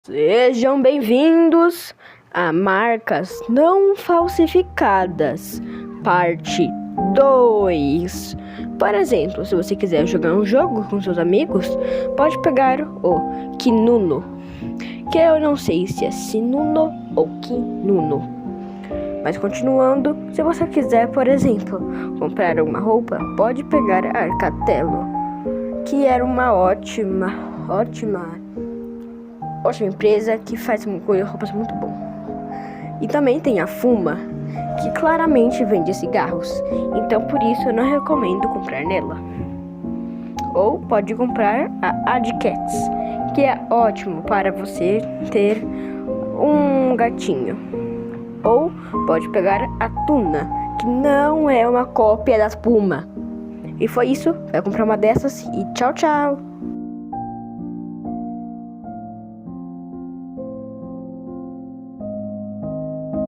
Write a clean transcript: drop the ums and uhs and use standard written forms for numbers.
Sejam bem-vindos a Marcas Não Falsificadas, parte 2. Por exemplo, se você quiser jogar um jogo com seus amigos, pode pegar o Kinuno, que eu não sei se é Sinuno ou Kinuno. Mas continuando, se você quiser, por exemplo, comprar uma roupa, pode pegar a Arcatelo, que era uma ótima empresa que faz roupas muito bom. E também tem a Fuma, que claramente vende cigarros, então por isso eu não recomendo comprar nela. Ou pode comprar a Adcats, que é ótimo para você ter um gatinho. Ou pode pegar a Tuna, que não é uma cópia da Puma. E foi isso, vai comprar uma dessas e tchau, tchau!